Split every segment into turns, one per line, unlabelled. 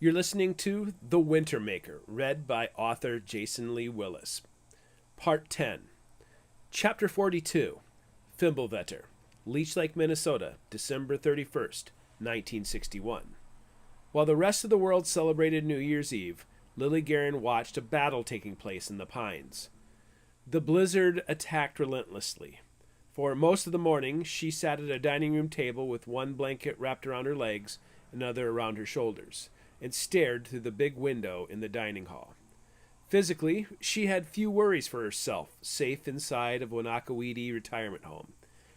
You're listening to The Wintermaker, read by author Jason Lee Willis. Part 10, Chapter 42, Fimbulvetter, Leech Lake, Minnesota, December 31st, 1961. While the rest of the world celebrated New Year's Eve, Lily Guerin watched a battle taking place in the pines. The blizzard attacked relentlessly. For most of the morning, she sat at a dining room table with one blanket wrapped around her legs, another around her shoulders, and stared through the big window in the dining hall. Physically, she had few worries for herself, safe inside of Wanakawiti retirement home.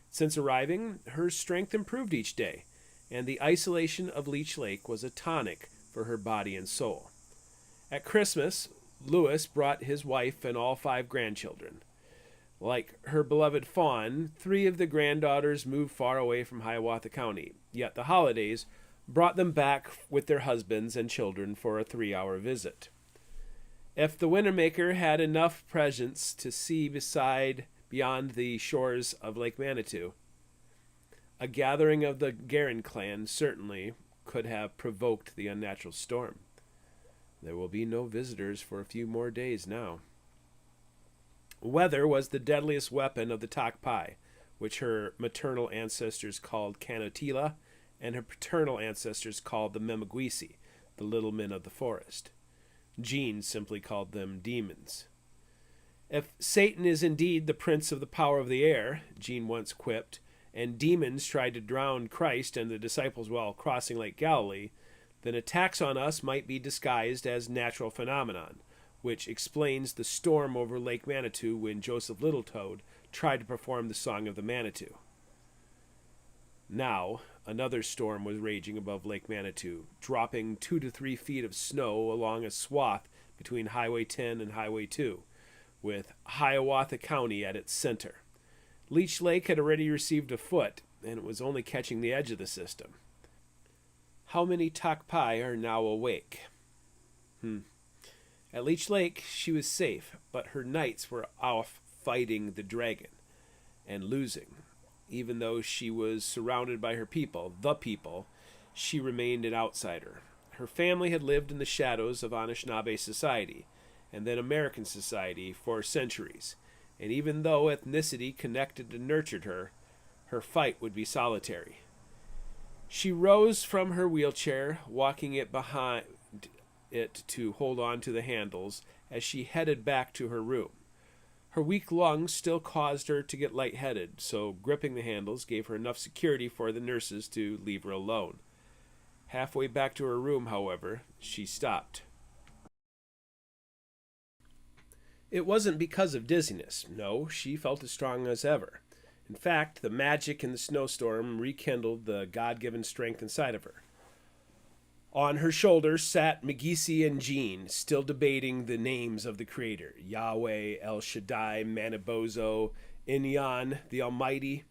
Since arriving, her strength improved each day, and the isolation of Leech Lake was a tonic for her body and soul. At Christmas, Lewis brought his wife and all 5 grandchildren. Like her beloved Fawn, 3 of the granddaughters moved far away from Hiawatha County, yet the holidays brought them back with their husbands and children for a 3-hour visit. If the Wintermaker had enough presence to see beyond the shores of Lake Manitou, a gathering of the Guerin clan certainly could have provoked the unnatural storm. There will be no visitors for a few more days now. Weather was the deadliest weapon of the Takpai, which her maternal ancestors called Canotila, and her paternal ancestors called the Memagwisi, the little men of the forest. Jean simply called them demons. If Satan is indeed the prince of the power of the air, Jean once quipped, and demons tried to drown Christ and the disciples while crossing Lake Galilee, then attacks on us might be disguised as natural phenomenon, which explains the storm over Lake Manitou when Joseph Littletoad tried to perform the Song of the Manitou. Now, another storm was raging above Lake Manitou, dropping 2 to 3 feet of snow along a swath between Highway 10 and Highway 2, with Hiawatha County at its center. Leech Lake had already received a foot, and it was only catching the edge of the system. How many Takpai are now awake? At Leech Lake, she was safe, but her knights were off fighting the dragon, and losing. Even though she was surrounded by her people, she remained an outsider. Her family had lived in the shadows of Anishinaabe society, and then American society, for centuries, and even though ethnicity connected and nurtured her, her fight would be solitary. She rose from her wheelchair, walking it behind it to hold on to the handles as she headed back to her room. Her weak lungs still caused her to get lightheaded, so gripping the handles gave her enough security for the nurses to leave her alone. Halfway back to her room, however, she stopped. It wasn't because of dizziness. No, she felt as strong as ever. In fact, the magic in the snowstorm rekindled the God-given strength inside of her. On her shoulders sat Magisi and Jean, still debating the names of the Creator, Yahweh, El Shaddai, Manibozo, Inyan, the Almighty.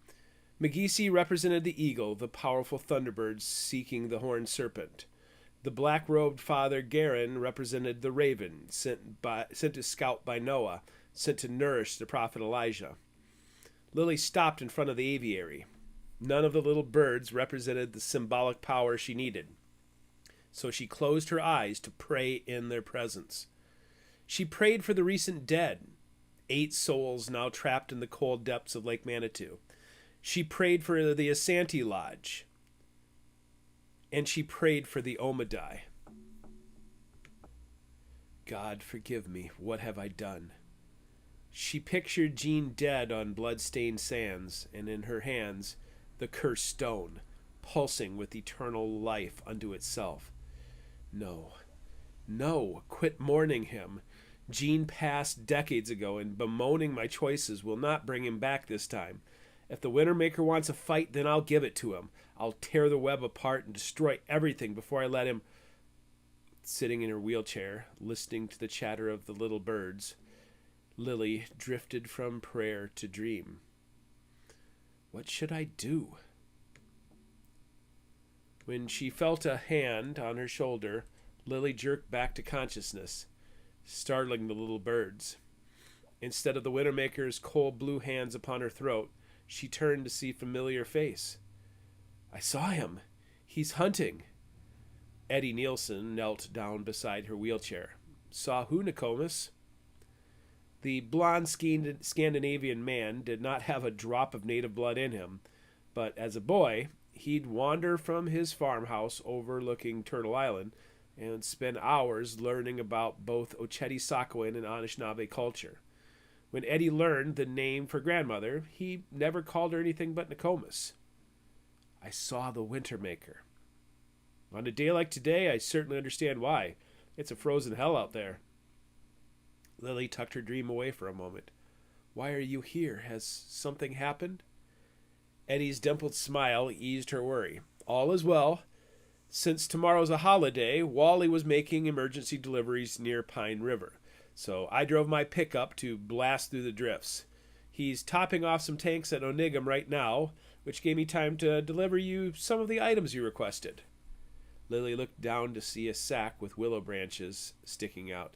Magisi represented the eagle, the powerful thunderbird seeking the horned serpent. The black-robed Father Guerin represented the raven, sent to scout by Noah, sent to nourish the prophet Elijah. Lily stopped in front of the aviary. None of the little birds represented the symbolic power she needed, so she closed her eyes to pray in their presence. She prayed for the recent dead, 8 souls now trapped in the cold depths of Lake Manitou. She prayed for the Asante Lodge, and she prayed for the Omadai. God, forgive me. What have I done? She pictured Jean dead on blood-stained sands, and in her hands the cursed stone, pulsing with eternal life unto itself. No, quit mourning him. Jean passed decades ago, and bemoaning my choices will not bring him back this time. If the Wintermaker wants a fight, then I'll give it to him. I'll tear the web apart and destroy everything before I let him. Sitting in her wheelchair, listening to the chatter of the little birds, Lily drifted from prayer to dream. What should I do? When she felt a hand on her shoulder, Lily jerked back to consciousness, startling the little birds. Instead of the Wintermaker's cold blue hands upon her throat, she turned to see a familiar face. I saw him. He's hunting. Eddie Nielsen knelt down beside her wheelchair. Saw who, Nokomis? The blond Scandinavian man did not have a drop of native blood in him, but as a boy, he'd wander from his farmhouse overlooking Turtle Island and spend hours learning about both Oceti-Sakowin and Anishinaabe culture. When Eddie learned the name for grandmother, he never called her anything but Nokomis. I saw the Wintermaker. On a day like today, I certainly understand why. It's a frozen hell out there. Lily tucked her dream away for a moment. Why are you here? Has something happened? Eddie's dimpled smile eased her worry. All is well. Since tomorrow's a holiday, Wally was making emergency deliveries near Pine River, so I drove my pickup to blast through the drifts. He's topping off some tanks at Onigam right now, which gave me time to deliver you some of the items you requested. Lily looked down to see a sack with willow branches sticking out.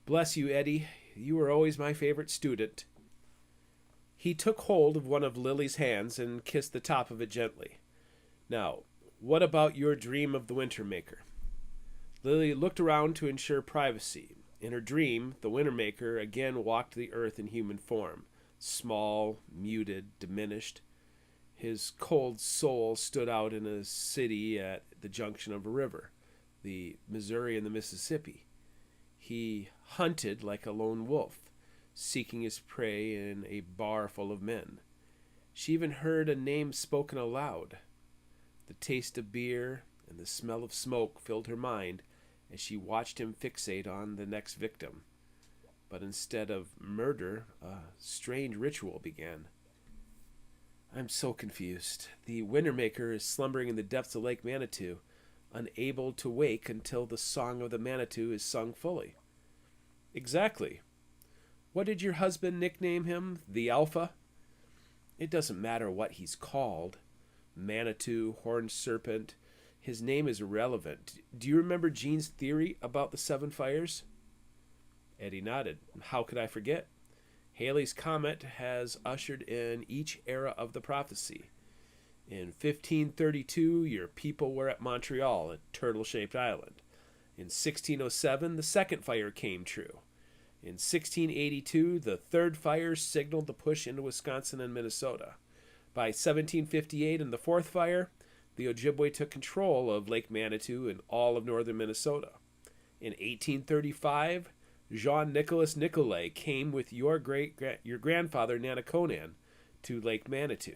Bless you, Eddie. You were always my favorite student. He took hold of one of Lily's hands and kissed the top of it gently. Now, what about your dream of the Wintermaker? Lily looked around to ensure privacy. In her dream, the Wintermaker again walked the earth in human form, small, muted, diminished. His cold soul stood out in a city at the junction of a river, the Missouri and the Mississippi. He hunted like a lone wolf, seeking his prey in a bar full of men. She even heard a name spoken aloud. The taste of beer and the smell of smoke filled her mind as she watched him fixate on the next victim. But instead of murder, a strange ritual began. I'm so confused. The Wintermaker is slumbering in the depths of Lake Manitou, unable to wake until the song of the Manitou is sung fully. Exactly. What did your husband nickname him? The Alpha? It doesn't matter what he's called. Manitou, Horned Serpent. His name is irrelevant. Do you remember Jean's theory about the 7 fires? Eddie nodded. How could I forget? Halley's Comet has ushered in each era of the prophecy. In 1532, your people were at Montreal, a turtle-shaped island. In 1607, the second fire came true. In 1682, the third fire signaled the push into Wisconsin and Minnesota. By 1758, in the fourth fire, the Ojibwe took control of Lake Manitou and all of northern Minnesota. In 1835, Jean-Nicolas Nicolay came with your grandfather Nanakonan to Lake Manitou.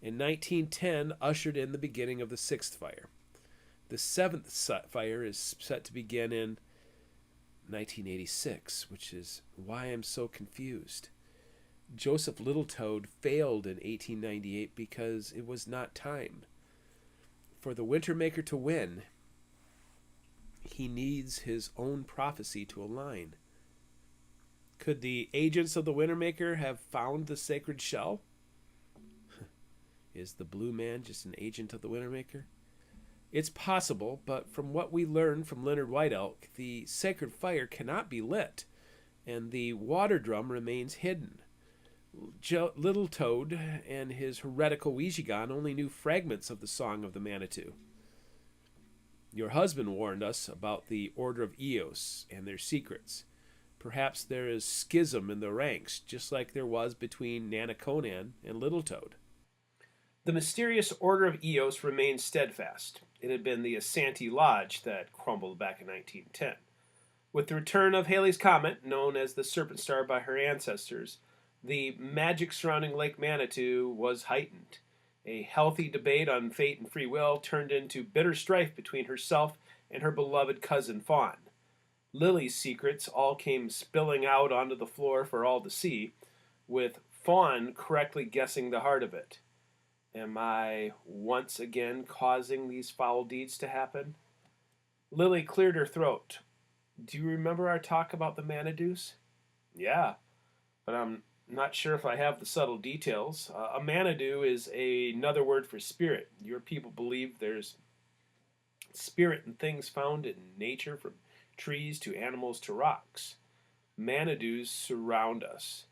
In 1910, ushered in the beginning of the sixth fire. The seventh fire is set to begin in 1986, which is why I'm so confused. Joseph Littletoad failed in 1898 because it was not time. For the Wintermaker to win, he needs his own prophecy to align. Could the agents of the Wintermaker have found the sacred shell? Is the Blue Man just an agent of the Wintermaker? It's possible, but from what we learned from Leonard Whiteelk, the sacred fire cannot be lit, and the water drum remains hidden. Littletoad and his heretical Ouijagon only knew fragments of the Song of the Manitou. Your husband warned us about the Order of Eos and their secrets. Perhaps there is schism in the ranks, just like there was between Nanakonan and Littletoad. The mysterious Order of Eos remained steadfast. It had been the Asante Lodge that crumbled back in 1910. With the return of Halley's Comet, known as the Serpent Star by her ancestors, the magic surrounding Lake Manitou was heightened. A healthy debate on fate and free will turned into bitter strife between herself and her beloved cousin Fawn. Lily's secrets all came spilling out onto the floor for all to see, with Fawn correctly guessing the heart of it. Am I once again causing these foul deeds to happen? Lily cleared her throat. Do you remember our talk about the Manitous? Yeah, but I'm not sure if I have the subtle details. A Manitou is another word for spirit. Your people believe there's spirit in things found in nature, from trees to animals to rocks. Manitous surround us.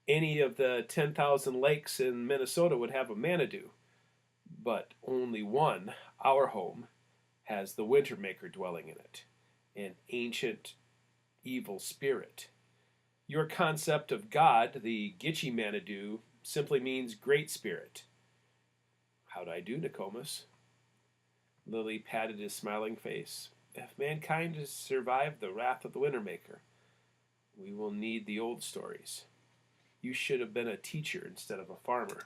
Any of the 10,000 lakes in Minnesota would have a Manitou, but only one, our home, has the Wintermaker dwelling in it, an ancient evil spirit. Your concept of God, the Gitche Manadu, simply means great spirit. How'd I do, Nokomis? Lily patted his smiling face. If mankind has survived the wrath of the Wintermaker, we will need the old stories. You should have been a teacher instead of a farmer.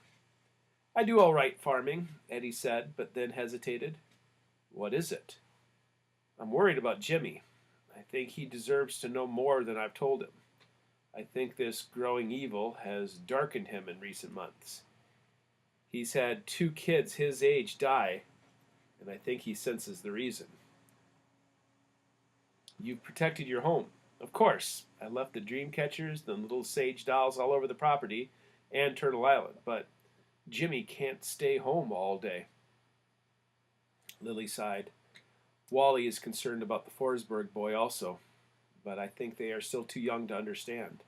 I do all right farming, Eddie said, but then hesitated. What is it? I'm worried about Jimmy. I think he deserves to know more than I've told him. I think this growing evil has darkened him in recent months. He's had 2 kids his age die, and I think he senses the reason. You've protected your home. Of course, I left the dream catchers, the little sage dolls all over the property, and Turtle Island, but Jimmy can't stay home all day. Lily sighed. Wally is concerned about the Forsberg boy also, but I think they are still too young to understand.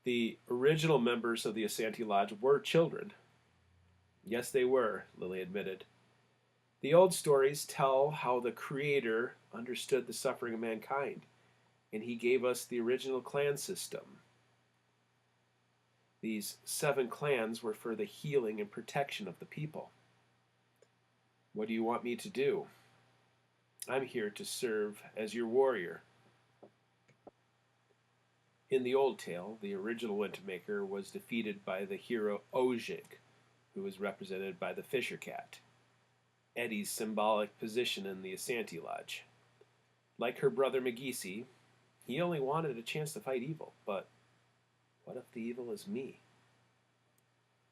The original members of the Asante Lodge were children. Yes, they were, Lily admitted. The old stories tell how the Creator understood the suffering of mankind, and he gave us the original clan system. These 7 clans were for the healing and protection of the people. What do you want me to do? I'm here to serve as your warrior. In the old tale, the original Wintermaker was defeated by the hero Ojig, who was represented by the Fisher Cat, Eddie's symbolic position in the Asante Lodge. Like her brother Magisi, he only wanted a chance to fight evil, but what if the evil is me?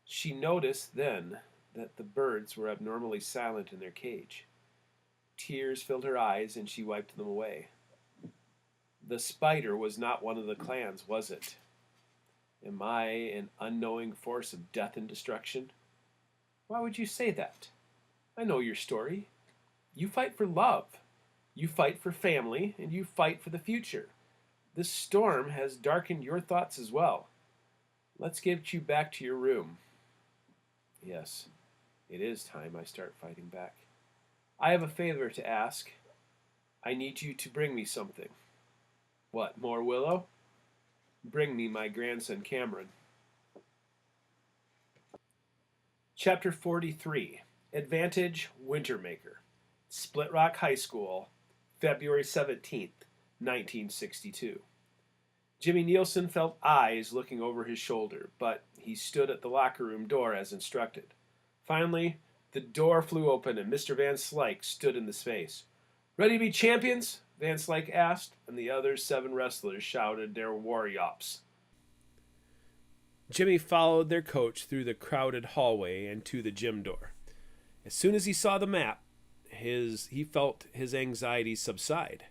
She noticed then that the birds were abnormally silent in their cage. Tears filled her eyes and she wiped them away. The spider was not one of the clans, was it? Am I an unknowing force of death and destruction? Why would you say that? I know your story. You fight for love. You fight for family, and you fight for the future. This storm has darkened your thoughts as well. Let's get you back to your room. Yes, it is time I start fighting back. I have a favor to ask. I need you to bring me something. What, more willow? Bring me my grandson Cameron. Chapter 43, Advantage Wintermaker, Split Rock High School, February 17th, 1962. Jimmy Nielsen felt eyes looking over his shoulder, but he stood at the locker room door as instructed. Finally, the door flew open and Mr. Van Slyke stood in the space. Ready to be champions? Van Slyke asked, and the other 7 wrestlers shouted their war yops. Jimmy followed their coach through the crowded hallway and to the gym door. As soon as he saw the map, he felt his anxiety subside.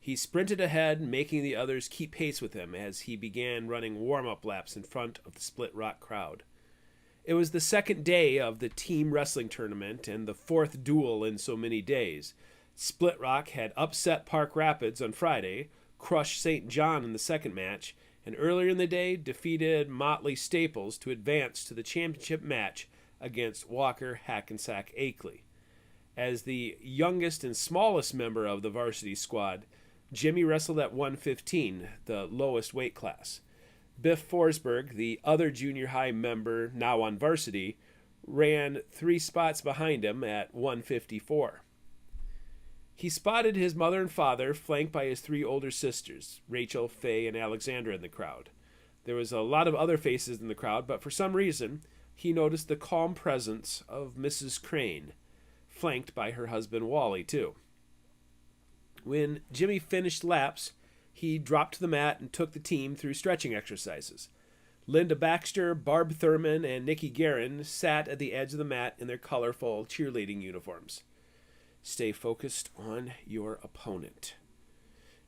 He sprinted ahead, making the others keep pace with him as he began running warm-up laps in front of the Split Rock crowd. It was the 2nd day of the team wrestling tournament and the 4th duel in so many days. Split Rock had upset Park Rapids on Friday, crushed St. John in the 2nd match, and earlier in the day defeated Motley Staples to advance to the championship match against Walker Hackensack Akeley. As the youngest and smallest member of the varsity squad, Jimmy wrestled at 115, the lowest weight class. Biff Forsberg, the other junior high member now on varsity, ran 3 spots behind him at 154. He spotted his mother and father, flanked by his 3 older sisters, Rachel, Faye, and Alexandra, in the crowd. There was a lot of other faces in the crowd, but for some reason, he noticed the calm presence of Mrs. Crane, flanked by her husband Wally, too. When Jimmy finished laps, he dropped to the mat and took the team through stretching exercises. Linda Baxter, Barb Thurman, and Nikki Guerin sat at the edge of the mat in their colorful cheerleading uniforms. Stay focused on your opponent.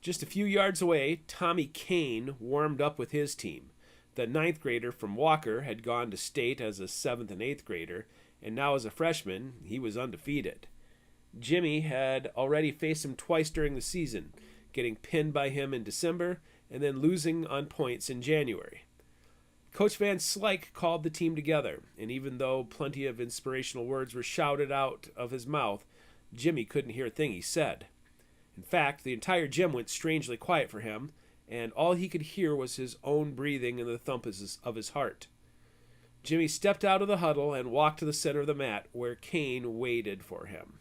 Just a few yards away, Tommy Kane warmed up with his team. The 9th grader from Walker had gone to state as a 7th and 8th grader, and now as a freshman, he was undefeated. Jimmy had already faced him twice during the season, getting pinned by him in December and then losing on points in January. Coach Van Slyke called the team together, and even though plenty of inspirational words were shouted out of his mouth, Jimmy couldn't hear a thing he said. In fact, the entire gym went strangely quiet for him, and all he could hear was his own breathing and the thump of his heart. Jimmy stepped out of the huddle and walked to the center of the mat, where Kane waited for him.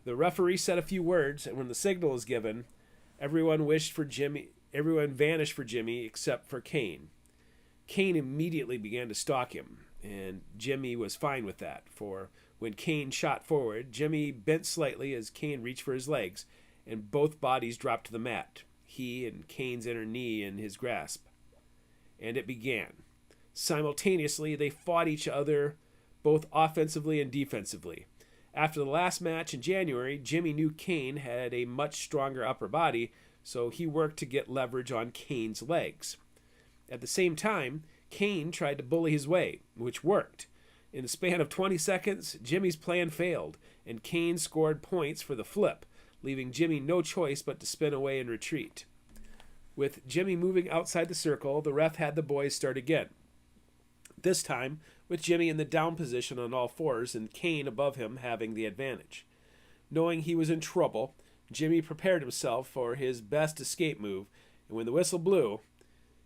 The referee said a few words, and when the signal was given, everyone vanished for Jimmy except for Kane. Kane immediately began to stalk him, and Jimmy was fine with that, for when Kane shot forward, Jimmy bent slightly as Kane reached for his legs, and both bodies dropped to the mat, he and Kane's inner knee in his grasp. And it began. Simultaneously, they fought each other, both offensively and defensively. After the last match in January, Jimmy knew Kane had a much stronger upper body, so he worked to get leverage on Kane's legs. At the same time, Kane tried to bully his way, which worked. In the span of 20 seconds, Jimmy's plan failed, and Kane scored points for the flip, leaving Jimmy no choice but to spin away and retreat. With Jimmy moving outside the circle, the ref had the boys start again. This time, with Jimmy in the down position on all fours and Kane above him having the advantage. Knowing he was in trouble, Jimmy prepared himself for his best escape move, and when the whistle blew,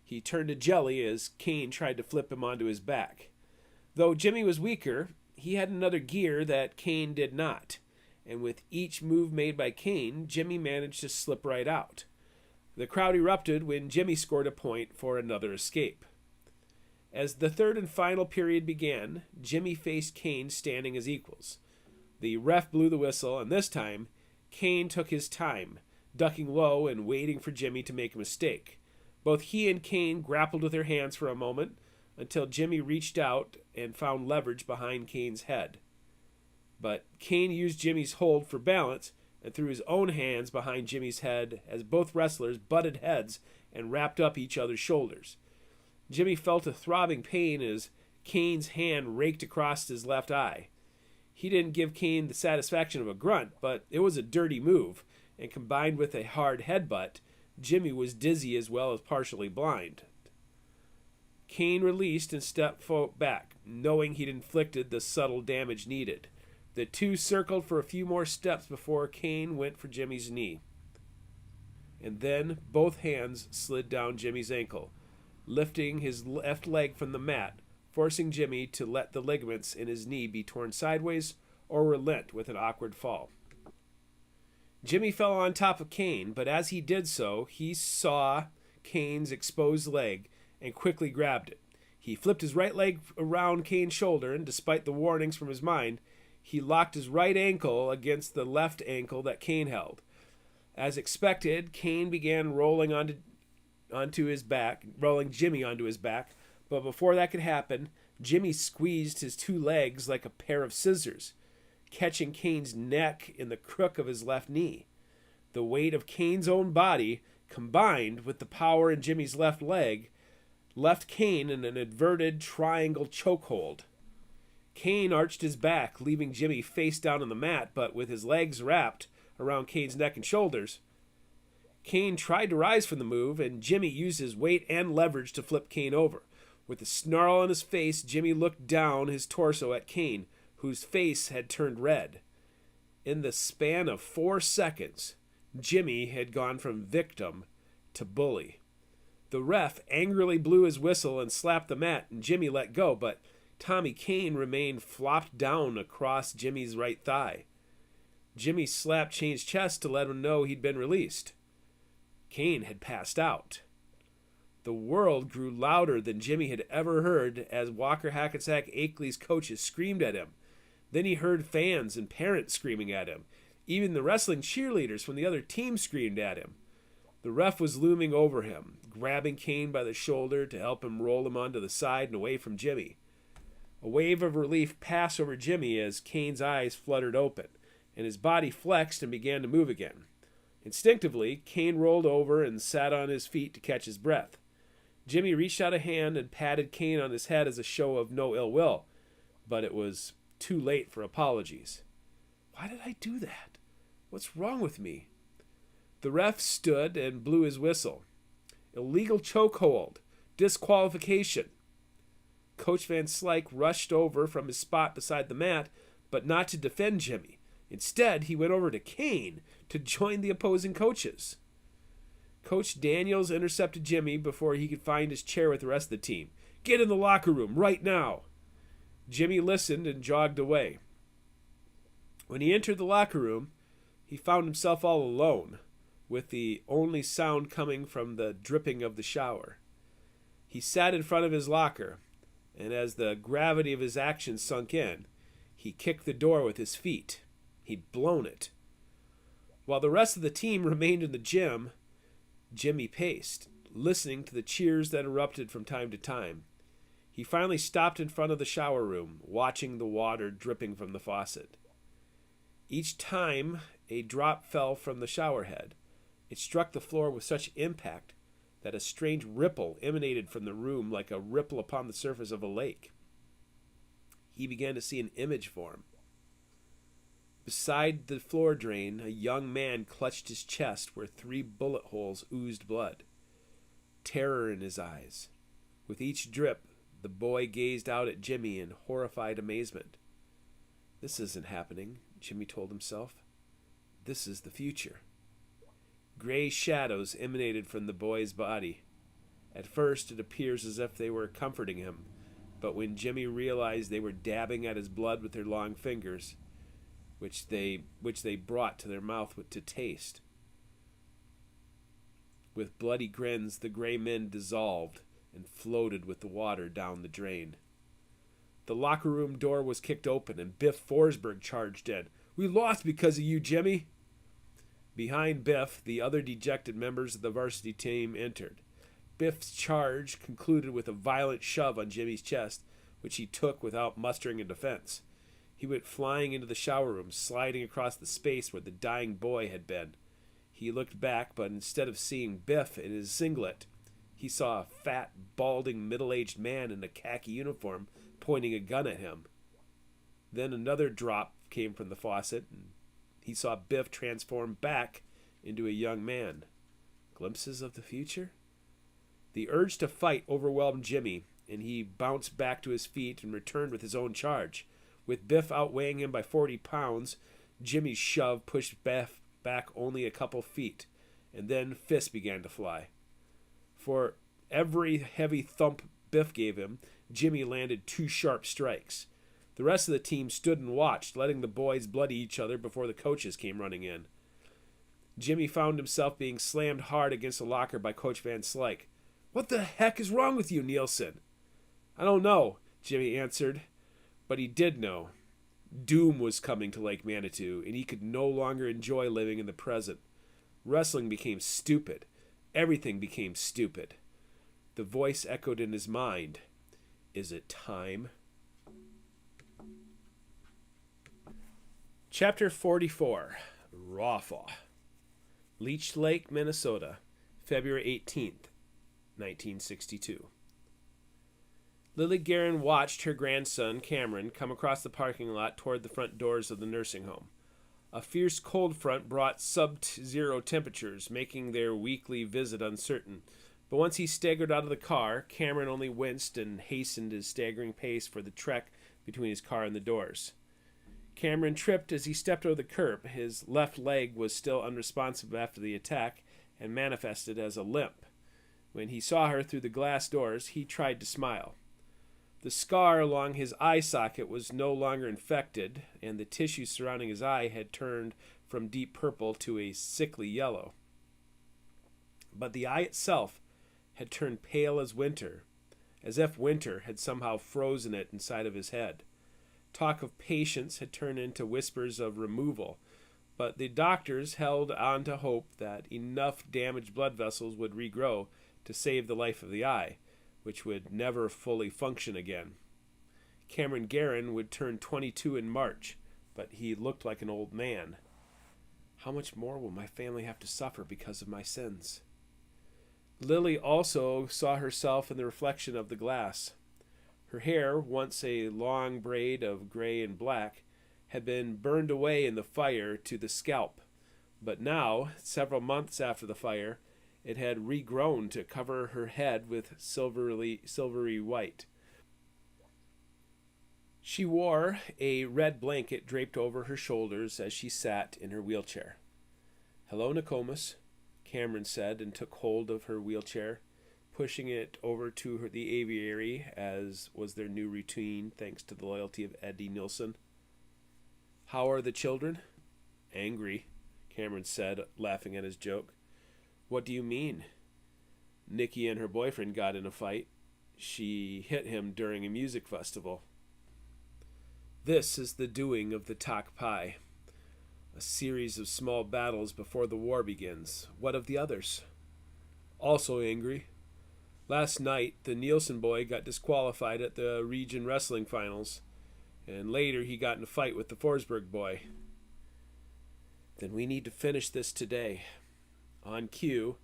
he turned to jelly as Kane tried to flip him onto his back. Though Jimmy was weaker, he had another gear that Kane did not, and with each move made by Kane, Jimmy managed to slip right out. The crowd erupted when Jimmy scored a point for another escape. As the third and final period began, Jimmy faced Kane standing as equals. The ref blew the whistle, and this time, Kane took his time, ducking low and waiting for Jimmy to make a mistake. Both he and Kane grappled with their hands for a moment, until Jimmy reached out and found leverage behind Kane's head. But Kane used Jimmy's hold for balance and threw his own hands behind Jimmy's head as both wrestlers butted heads and wrapped up each other's shoulders. Jimmy felt a throbbing pain as Kane's hand raked across his left eye. He didn't give Kane the satisfaction of a grunt, but it was a dirty move, and combined with a hard headbutt, Jimmy was dizzy as well as partially blind. Kane released and stepped back, knowing he'd inflicted the subtle damage needed. The two circled for a few more steps before Kane went for Jimmy's knee. And then both hands slid down Jimmy's ankle, lifting his left leg from the mat, forcing Jimmy to let the ligaments in his knee be torn sideways or relent with an awkward fall. Jimmy fell on top of Kane, but as he did so, he saw Kane's exposed leg and quickly grabbed it. He flipped his right leg around Kane's shoulder, and despite the warnings from his mind, he locked his right ankle against the left ankle that Kane held. As expected, Kane began rolling onto his back, rolling Jimmy onto his back, but before that could happen, Jimmy squeezed his two legs like a pair of scissors, catching Kane's neck in the crook of his left knee. The weight of Kane's own body, combined with the power in Jimmy's left leg, left Kane in an inverted triangle chokehold. Kane arched his back, leaving Jimmy face down on the mat, but with his legs wrapped around Kane's neck and shoulders. Kane tried to rise from the move, and Jimmy used his weight and leverage to flip Kane over. With a snarl on his face, Jimmy looked down his torso at Kane, whose face had turned red. In the span of 4 seconds, Jimmy had gone from victim to bully. The ref angrily blew his whistle and slapped the mat, and Jimmy let go, but Tommy Kane remained flopped down across Jimmy's right thigh. Jimmy slapped Kane's chest to let him know he'd been released. Kane had passed out. The world grew louder than Jimmy had ever heard as Walker Hackensack Akeley's coaches screamed at him. Then he heard fans and parents screaming at him. Even the wrestling cheerleaders from the other team screamed at him. The ref was looming over him, grabbing Kane by the shoulder to help him roll him onto the side and away from Jimmy. A wave of relief passed over Jimmy as Kane's eyes fluttered open, and his body flexed and began to move again. Instinctively, Kane rolled over and sat on his feet to catch his breath. Jimmy reached out a hand and patted Kane on his head as a show of no ill will, but it was too late for apologies. Why did I do that? What's wrong with me? The ref stood and blew his whistle. Illegal chokehold. Disqualification. Coach Van Slyke rushed over from his spot beside the mat, but not to defend Jimmy. Instead, he went over to Kane to join the opposing coaches. Coach Daniels intercepted Jimmy before he could find his chair with the rest of the team. "Get in the locker room right now." Jimmy listened and jogged away. When he entered the locker room, he found himself all alone, with the only sound coming from the dripping of the shower. He sat in front of his locker, and as the gravity of his actions sunk in, he kicked the door with his feet. He'd blown it. While the rest of the team remained in the gym, Jimmy paced, listening to the cheers that erupted from time to time. He finally stopped in front of the shower room, watching the water dripping from the faucet. Each time a drop fell from the shower head, it struck the floor with such impact that a strange ripple emanated from the room like a ripple upon the surface of a lake. He began to see an image form. Beside the floor drain, a young man clutched his chest where 3 bullet holes oozed blood. Terror in his eyes. With each drip, the boy gazed out at Jimmy in horrified amazement. "This isn't happening," Jimmy told himself. "This is the future." Gray shadows emanated from the boy's body. At first, it appears as if they were comforting him, but when Jimmy realized they were dabbing at his blood with their long fingers, which they brought to their mouth to taste. With bloody grins, the gray men dissolved and floated with the water down the drain. The locker room door was kicked open, and Biff Forsberg charged in. "We lost because of you, Jimmy." Behind Biff, the other dejected members of the varsity team entered. Biff's charge concluded with a violent shove on Jimmy's chest, which he took without mustering a defense. He went flying into the shower room, sliding across the space where the dying boy had been. He looked back, but instead of seeing Biff in his singlet, he saw a fat, balding, middle-aged man in a khaki uniform pointing a gun at him. Then another drop came from the faucet, and he saw Biff transform back into a young man. Glimpses of the future? The urge to fight overwhelmed Jimmy, and he bounced back to his feet and returned with his own charge. With Biff outweighing him by 40 pounds, Jimmy's shove pushed Biff back only a couple feet, and then fists began to fly. For every heavy thump Biff gave him, Jimmy landed 2 sharp strikes. The rest of the team stood and watched, letting the boys bloody each other before the coaches came running in. Jimmy found himself being slammed hard against a locker by Coach Van Slyke. "What the heck is wrong with you, Nielsen?" "I don't know," Jimmy answered. But he did know. Doom was coming to Lake Manitou, and he could no longer enjoy living in the present. Wrestling became stupid. Everything became stupid. The voice echoed in his mind. "Is it time?" Chapter 44. Rawfaw. Leech Lake, Minnesota, February 18th, 1962. Lily Guerin watched her grandson, Cameron, come across the parking lot toward the front doors of the nursing home. A fierce cold front brought sub-zero temperatures, making their weekly visit uncertain. But once he staggered out of the car, Cameron only winced and hastened his staggering pace for the trek between his car and the doors. Cameron tripped as he stepped over the curb. His left leg was still unresponsive after the attack and manifested as a limp. When he saw her through the glass doors, he tried to smile. The scar along his eye socket was no longer infected, and the tissue surrounding his eye had turned from deep purple to a sickly yellow. But the eye itself had turned pale as winter, as if winter had somehow frozen it inside of his head. Talk of patience had turned into whispers of removal, but the doctors held on to hope that enough damaged blood vessels would regrow to save the life of the eye, which would never fully function again. Cameron Guerin would turn 22 in March, but he looked like an old man. How much more will my family have to suffer because of my sins? Lily also saw herself in the reflection of the glass. Her hair, once a long braid of gray and black, had been burned away in the fire to the scalp, but now, several months after the fire, it had regrown to cover her head with silvery white. She wore a red blanket draped over her shoulders as she sat in her wheelchair. "Hello, Nokomis," Cameron said, and took hold of her wheelchair, pushing it over to the aviary, as was their new routine thanks to the loyalty of Eddie Nilsson. "How are the children?" "Angry," Cameron said, laughing at his joke. "What do you mean?" "Nikki and her boyfriend got in a fight. She hit him during a music festival." This is the doing of the Tak Pai, a series of small battles before the war begins. What of the others? "Also angry. Last night, the Nielsen boy got disqualified at the region wrestling finals, and later he got in a fight with the Forsberg boy." "Then we need to finish this today." On cue,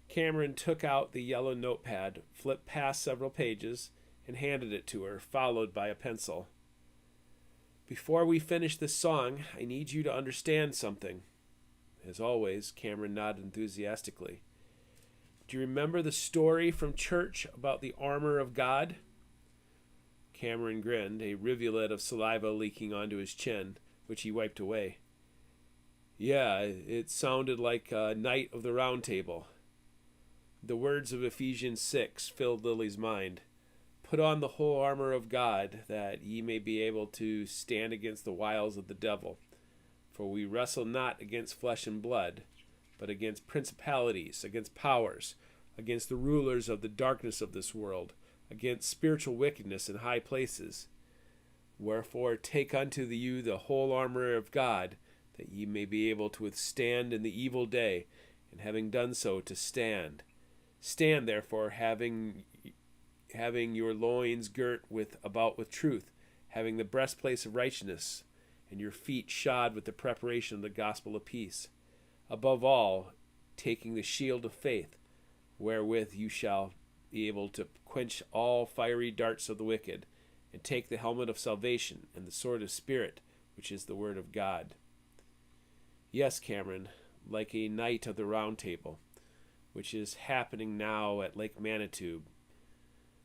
Cameron took out the yellow notepad, flipped past several pages, and handed it to her, followed by a pencil. "Before we finish this song, I need you to understand something." As always, Cameron nodded enthusiastically. "Do you remember the story from church about the armor of God?" Cameron grinned, a rivulet of saliva leaking onto his chin, which he wiped away. "Yeah, it sounded like a Knight of the Round Table." The words of Ephesians 6 filled Lily's mind. "Put on the whole armor of God, that ye may be able to stand against the wiles of the devil. For we wrestle not against flesh and blood, but against principalities, against powers, against the rulers of the darkness of this world, against spiritual wickedness in high places. Wherefore take unto you the whole armor of God, that ye may be able to withstand in the evil day, and having done so, to stand. Stand therefore, having your loins girt about with truth, having the breastplate of righteousness, and your feet shod with the preparation of the gospel of peace. Above all, taking the shield of faith, wherewith you shall be able to quench all fiery darts of the wicked, and take the helmet of salvation and the sword of Spirit, which is the word of God." Yes, Cameron, like a Knight of the Round Table, which is happening now at Lake Manitou,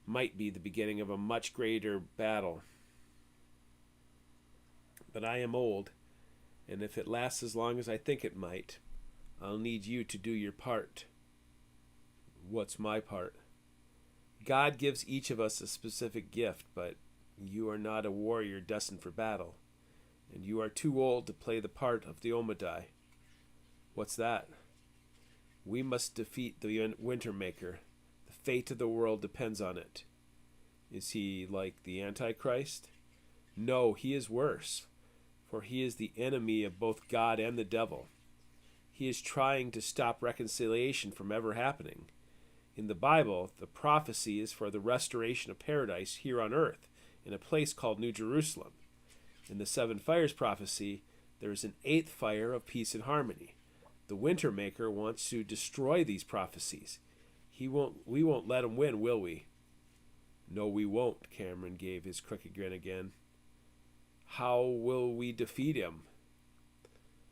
might be the beginning of a much greater battle. But I am old, and if it lasts as long as I think it might, I'll need you to do your part. "What's my part?" "God gives each of us a specific gift, but you are not a warrior destined for battle, and you are too old to play the part of the Omadai." "What's that?" "We must defeat the Wintermaker. The fate of the world depends on it." "Is he like the Antichrist?" "No, he is worse, for he is the enemy of both God and the devil. He is trying to stop reconciliation from ever happening. In the Bible, the prophecy is for the restoration of paradise here on earth, in a place called New Jerusalem. In the Seven Fires prophecy, there is an eighth fire of peace and harmony. The Wintermaker wants to destroy these prophecies. We won't let him win, will we?" "No, we won't." Cameron gave his crooked grin again. "How will we defeat him?"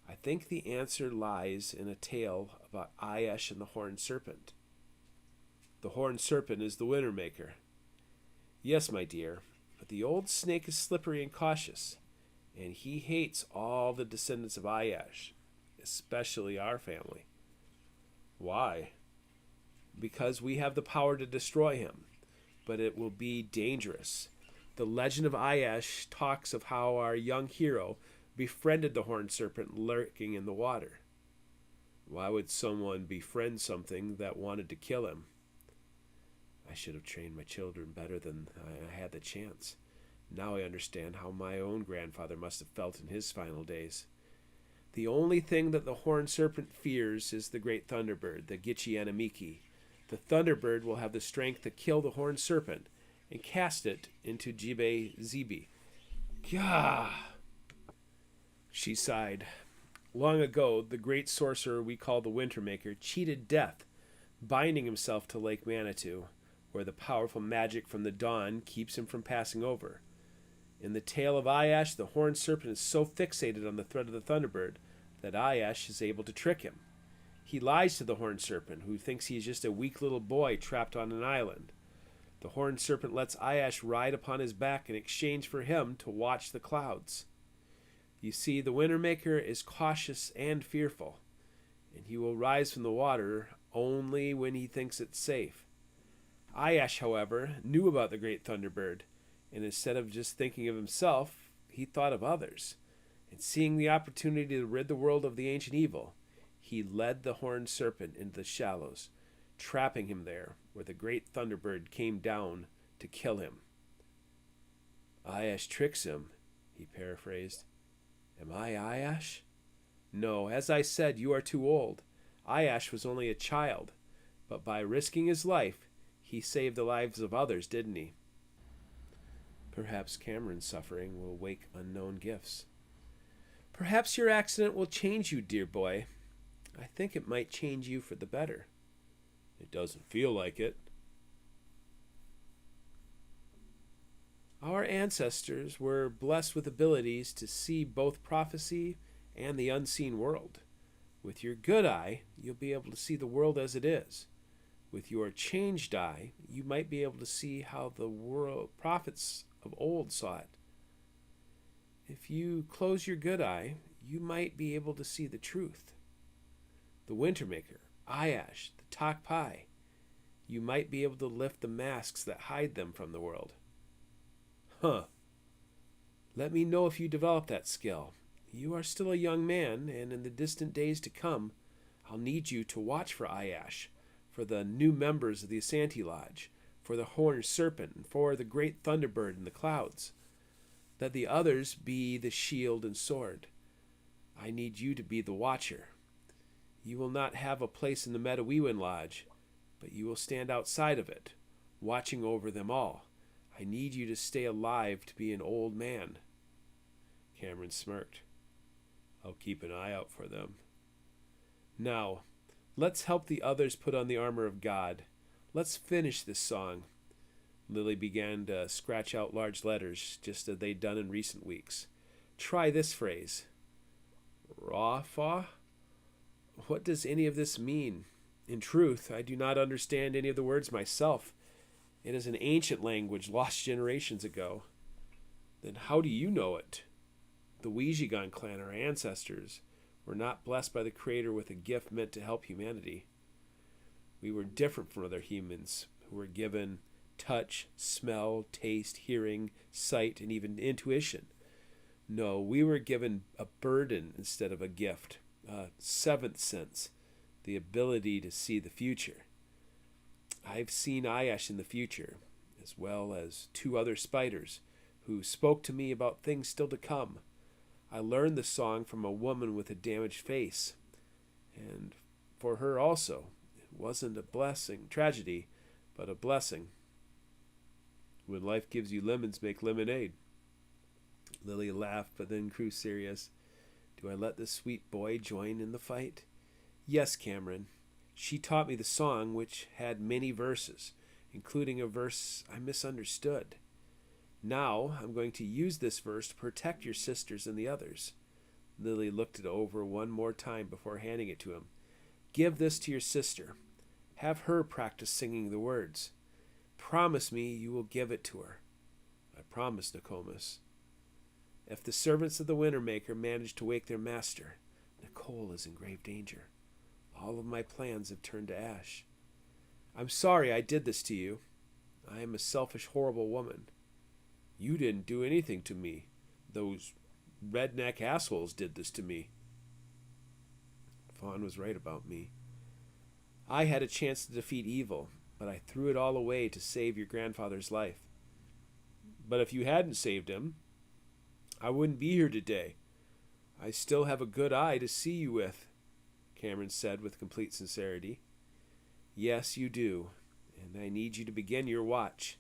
"I think the answer lies in a tale about Ayash and the horned serpent." "The horned serpent is the Wintermaker." "Yes, my dear, but the old snake is slippery and cautious, and he hates all the descendants of Ayash, especially our family." "Why?" "Because we have the power to destroy him, but it will be dangerous. The legend of Ayash talks of how our young hero befriended the horned serpent lurking in the water." "Why would someone befriend something that wanted to kill him?" "I should have trained my children better than I had the chance. Now I understand how my own grandfather must have felt in his final days. The only thing that the horned serpent fears is the great thunderbird, the Gitchi Anamiki. The thunderbird will have the strength to kill the horned serpent and cast it into Jibe Zibi." "Gah!" She sighed. "Long ago, the great sorcerer we call the Wintermaker cheated death, binding himself to Lake Manitou, where the powerful magic from the dawn keeps him from passing over. In the tale of Ayash, the horned serpent is so fixated on the threat of the thunderbird that Ayash is able to trick him. He lies to the horned serpent, who thinks he is just a weak little boy trapped on an island. The The horned serpent lets Ayash ride upon his back in exchange for him to watch the clouds. You see, the Wintermaker is cautious and fearful, and he will rise from the water only when he thinks it's safe. Ayash, however, knew about the great Thunderbird, and instead of just thinking of himself, he thought of others. And seeing the opportunity to rid the world of the ancient evil, he led the horned serpent into the shallows, trapping him there where the great Thunderbird came down to kill him. Ayash tricks him, he paraphrased. Am I Ayash? No, as I said, you are too old. Ayash was only a child, but by risking his life, he saved the lives of others, didn't he? Perhaps Cameron's suffering will wake unknown gifts. Perhaps your accident will change you, dear boy. I think it might change you for the better. It doesn't feel like it. Our ancestors were blessed with abilities to see both prophecy and the unseen world. With your good eye, you'll be able to see the world as it is. With your changed eye, you might be able to see how the world prophets of old saw it. If you close your good eye, you might be able to see the truth. The Wintermaker, Ayash, the Tokpai, you might be able to lift the masks that hide them from the world. Huh. Let me know if you develop that skill. You are still a young man, and in the distant days to come, I'll need you to watch for Ayash, for the new members of the Asanti Lodge, for the horned serpent, and for the great Thunderbird in the clouds. Let the others be the shield and sword. I need you to be the watcher. You will not have a place in the WIllis Lodge, but you will stand outside of it, watching over them all. I need you to stay alive to be an old man. Cameron smirked. I'll keep an eye out for them. Now, let's help the others put on the armor of God. Let's finish this song. Lily began to scratch out large letters, just as they'd done in recent weeks. Try this phrase. Rafa? What does any of this mean? In truth, I do not understand any of the words myself. It is an ancient language lost generations ago. Then how do you know it? The Ouijigan clan, our ancestors, were not blessed by the Creator with a gift meant to help humanity. We were different from other humans who were given touch, smell, taste, hearing, sight, and even intuition. No, we were given a burden instead of a gift, a seventh sense, the ability to see the future. I've seen Ayash in the future, as well as 2 other spiders who spoke to me about things still to come. I learned the song from a woman with a damaged face, and for her also, it wasn't a tragedy, but a blessing. When life gives you lemons, make lemonade. Lily laughed, but then grew serious. Do I let this sweet boy join in the fight? Yes, Cameron. She taught me the song, which had many verses, including a verse I misunderstood. Now I'm going to use this verse to protect your sisters and the others. Lily looked it over one more time before handing it to him. Give this to your sister. Have her practice singing the words. Promise me you will give it to her. I promise, Nokomis. If the servants of the Wintermaker manage to wake their master, Nicole is in grave danger. All of my plans have turned to ash. I'm sorry I did this to you. I am a selfish, horrible woman. You didn't do anything to me. Those redneck assholes did this to me. Fawn was right about me. I had a chance to defeat evil, but I threw it all away to save your grandfather's life. But if you hadn't saved him, I wouldn't be here today. I still have a good eye to see you with, Cameron said with complete sincerity. Yes, you do, and I need you to begin your watch.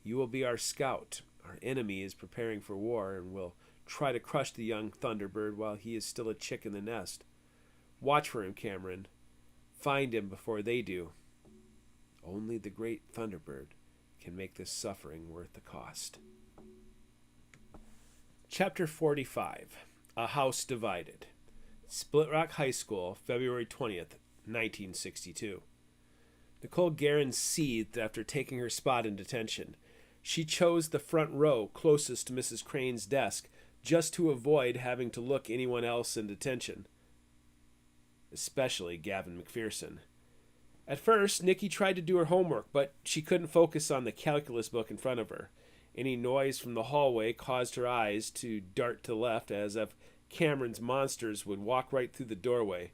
You will be our scout. Our enemy is preparing for war and will try to crush the young Thunderbird while he is still a chick in the nest. Watch for him, Cameron. Find him before they do. Only the great Thunderbird can make this suffering worth the cost. Chapter 45. A House Divided. Split Rock High School, February 20th, 1962. Nicole Guerin seethed after taking her spot in detention. She chose the front row closest to Mrs. Crane's desk, just to avoid having to look anyone else in detention, especially Gavin McPherson. At first, Nikki tried to do her homework, but she couldn't focus on the calculus book in front of her. Any noise from the hallway caused her eyes to dart to the left, as if Cameron's monsters would walk right through the doorway.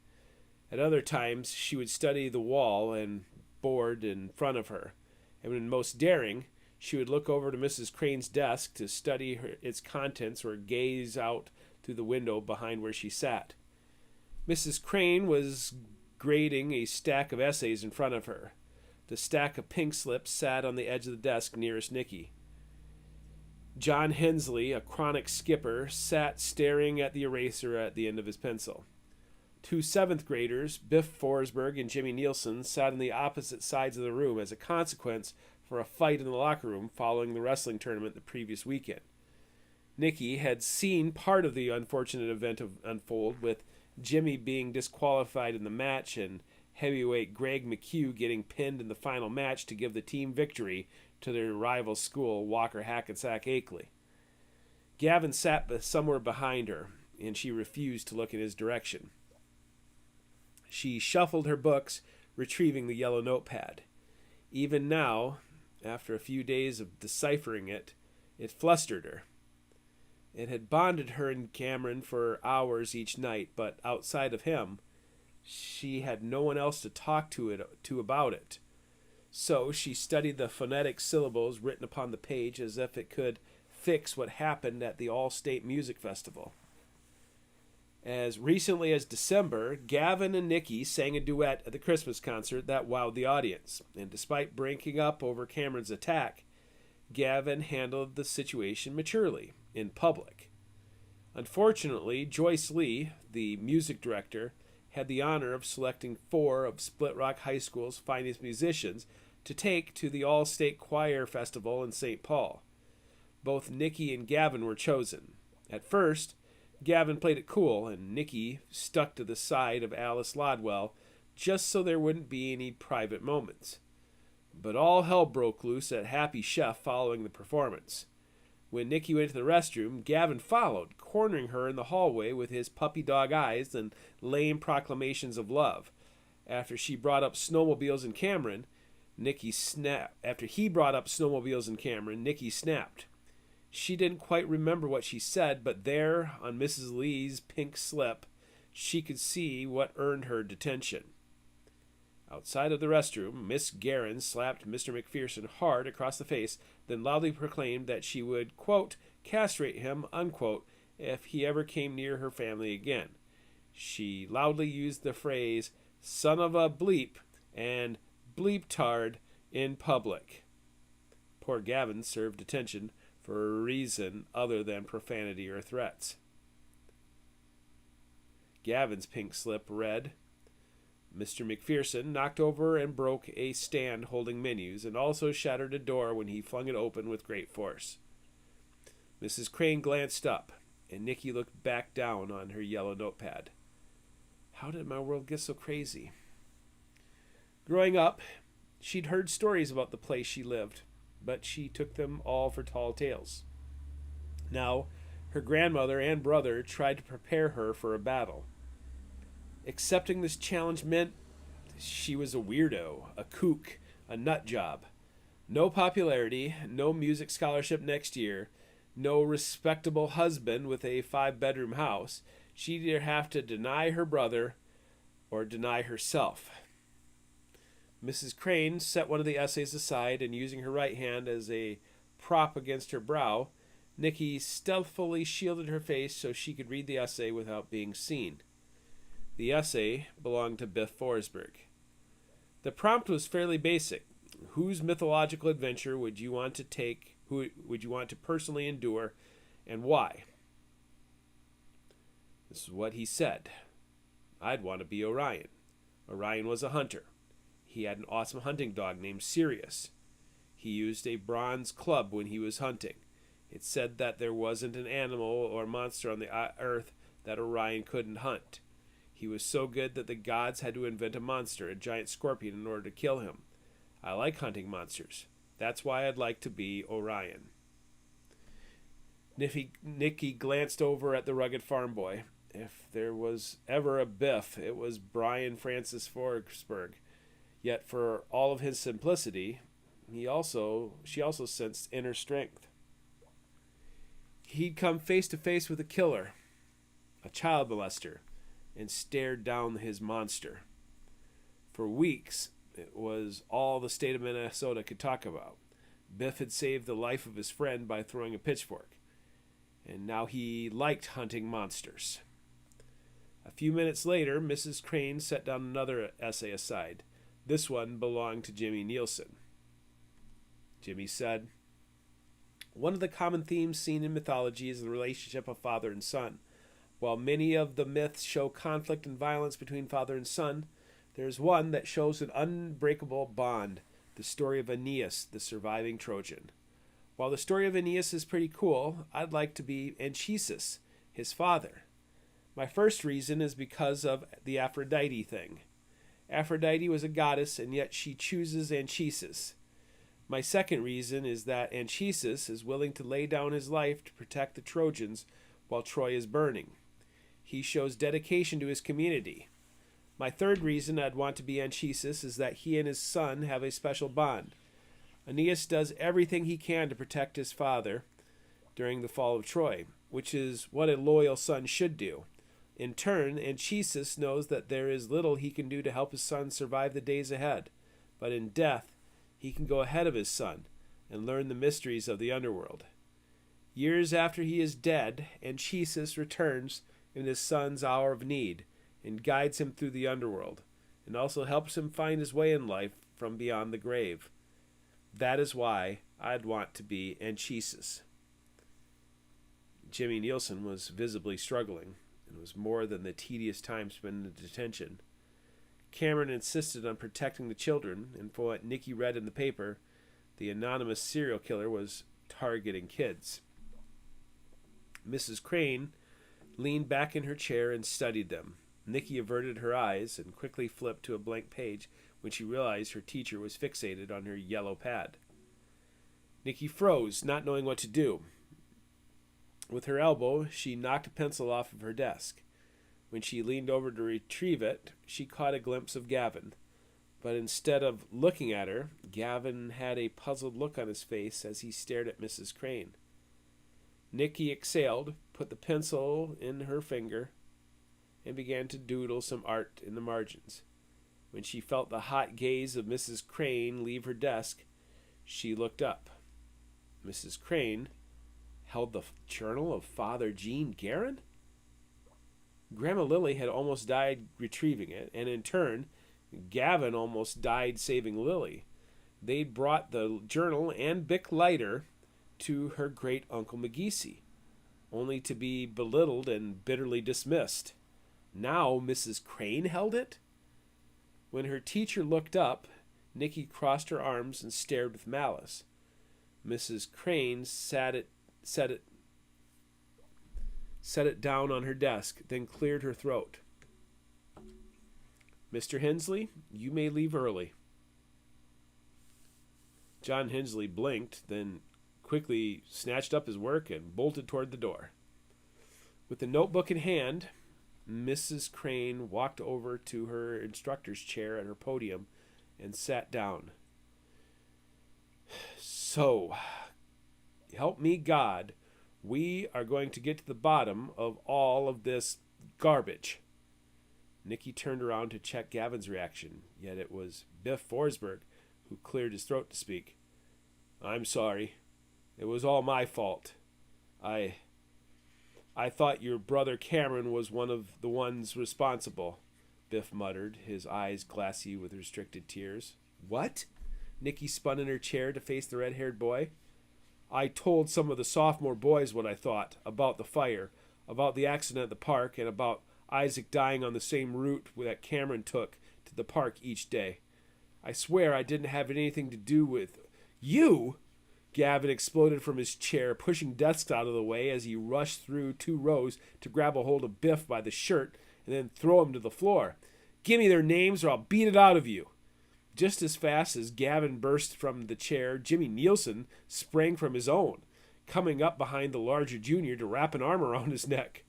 At other times, she would study the wall and board in front of her, and when most daring, she would look over to Mrs. Crane's desk to study its contents or gaze out through the window behind where she sat. Mrs. Crane was grading a stack of essays in front of her. The stack of pink slips sat on the edge of the desk nearest Nikki. John Hensley, a chronic skipper, sat staring at the eraser at the end of his pencil. Two seventh graders, Biff Forsberg and Jimmy Nielsen, sat on the opposite sides of the room as a consequence for a fight in the locker room following the wrestling tournament the previous weekend. Nikki had seen part of the unfortunate event unfold, with Jimmy being disqualified in the match and heavyweight Greg McHugh getting pinned in the final match to give the team victory to their rival school, Walker Hackensack Akeley. Gavin sat somewhere behind her, and she refused to look in his direction. She shuffled her books, retrieving the yellow notepad. Even now, after a few days of deciphering it, it flustered her. It had bonded her and Cameron for hours each night, but outside of him, she had no one else to talk to about it. So she studied the phonetic syllables written upon the page as if it could fix what happened at the All-State Music Festival. As recently as December, Gavin and Nikki sang a duet at the Christmas concert that wowed the audience, and despite breaking up over Cameron's attack, Gavin handled the situation maturely, in public. Unfortunately, Joyce Lee, the music director, had the honor of selecting 4 of Split Rock High School's finest musicians to take to the All-State Choir Festival in St. Paul. Both Nikki and Gavin were chosen. At first, Gavin played it cool, and Nikki stuck to the side of Alice Lodwell just so there wouldn't be any private moments. But all hell broke loose at Happy Chef following the performance. When Nikki went to the restroom, Gavin followed, cornering her in the hallway with his puppy dog eyes and lame proclamations of love. After he brought up snowmobiles and Cameron, Nikki snapped. She didn't quite remember what she said, but there, on Mrs. Lee's pink slip, she could see what earned her detention. Outside of the restroom, Miss Guerin slapped Mr. McPherson hard across the face, then loudly proclaimed that she would, quote, castrate him, unquote, if he ever came near her family again. She loudly used the phrase, son of a bleep, and bleep-tard in public. Poor Gavin served detention for a reason other than profanity or threats. Gavin's pink slip read, Mr. McPherson knocked over and broke a stand holding menus and also shattered a door when he flung it open with great force. Mrs. Crane glanced up, and Nikki looked back down on her yellow notepad. How did my world get so crazy? Growing up, she'd heard stories about the place she lived, but she took them all for tall tales. Now, her grandmother and brother tried to prepare her for a battle. Accepting this challenge meant she was a weirdo, a kook, a nut job. No popularity, no music scholarship next year, no respectable husband with a 5-bedroom house. She'd either have to deny her brother or deny herself. Mrs. Crane set one of the essays aside, and using her right hand as a prop against her brow, Nikki stealthily shielded her face so she could read the essay without being seen. The essay belonged to Biff Forsberg. The prompt was fairly basic. Whose mythological adventure would you want to take? Who would you want to personally endure, and why? This is what he said. I'd want to be Orion. Orion was a hunter. He had an awesome hunting dog named Sirius. He used a bronze club when he was hunting. It said that there wasn't an animal or monster on the earth that Orion couldn't hunt. He was so good that the gods had to invent a monster, a giant scorpion, in order to kill him. I like hunting monsters. That's why I'd like to be Orion. Nicky glanced over at the rugged farm boy. If there was ever a Biff, it was Brian Francis Forsberg. Yet for all of his simplicity, she also sensed inner strength. He'd come face to face with a killer, a child molester, and stared down his monster. For weeks, it was all the state of Minnesota could talk about. Biff had saved the life of his friend by throwing a pitchfork, and now he liked hunting monsters. A few minutes later, Mrs. Crane set down another essay aside. This one belonged to Jimmy Nielsen. Jimmy said, "One of the common themes seen in mythology is the relationship of father and son. While many of the myths show conflict and violence between father and son, there is one that shows an unbreakable bond, the story of Aeneas, the surviving Trojan. While the story of Aeneas is pretty cool, I'd like to be Anchises, his father. My first reason is because of the Aphrodite thing. Aphrodite was a goddess, and yet she chooses Anchises. My second reason is that Anchises is willing to lay down his life to protect the Trojans while Troy is burning. He shows dedication to his community. My third reason I'd want to be Anchises is that he and his son have a special bond. Aeneas does everything he can to protect his father during the fall of Troy, which is what a loyal son should do. In turn, Anchises knows that there is little he can do to help his son survive the days ahead, but in death, he can go ahead of his son and learn the mysteries of the underworld. Years after he is dead, Anchises returns in his son's hour of need and guides him through the underworld, and also helps him find his way in life from beyond the grave. That is why I'd want to be Anchises." Jimmy Nielsen was visibly struggling, and it was more than the tedious time spent in detention. Cameron insisted on protecting the children, and for what Nicky read in the paper, the anonymous serial killer was targeting kids. Mrs. Crane leaned back in her chair and studied them. Nicky averted her eyes and quickly flipped to a blank page when she realized her teacher was fixated on her yellow pad. Nicky froze, not knowing what to do. With her elbow, she knocked a pencil off of her desk. When she leaned over to retrieve it, she caught a glimpse of Gavin. But instead of looking at her, Gavin had a puzzled look on his face as he stared at Mrs. Crane. Nicky exhaled, put the pencil in her finger, and began to doodle some art in the margins. When she felt the hot gaze of Mrs. Crane leave her desk, she looked up. Mrs. Crane held the journal of Father Jean Guerin? Grandma Lily had almost died retrieving it, and in turn, Gavin almost died saving Lily. They'd brought the journal and Bic lighter to her great-uncle McGeesey, only to be belittled and bitterly dismissed. Now Mrs. Crane held it? When her teacher looked up, Nicky crossed her arms and stared with malice. Mrs. Crane set it down on her desk, then cleared her throat. "Mr. Hensley, you may leave early." John Hensley blinked, then quickly snatched up his work and bolted toward the door. With the notebook in hand, Mrs. Crane walked over to her instructor's chair at her podium and sat down. "So, help me God, we are going to get to the bottom of all of this garbage." Nicky turned around to check Gavin's reaction, yet it was Biff Forsberg who cleared his throat to speak. "I'm sorry. It was all my fault. I thought your brother Cameron was one of the ones responsible," Biff muttered, his eyes glassy with restricted tears. "What?" Nicky spun in her chair to face the red-haired boy. "I told some of the sophomore boys what I thought, about the fire, about the accident at the park, and about Isaac dying on the same route that Cameron took to the park each day. I swear I didn't have anything to do with..." "You?" Gavin exploded from his chair, pushing desks out of the way as he rushed through 2 rows to grab a hold of Biff by the shirt and then throw him to the floor. "Give me their names or I'll beat it out of you." Just as fast as Gavin burst from the chair, Jimmy Nielsen sprang from his own, coming up behind the larger junior to wrap an arm around his neck.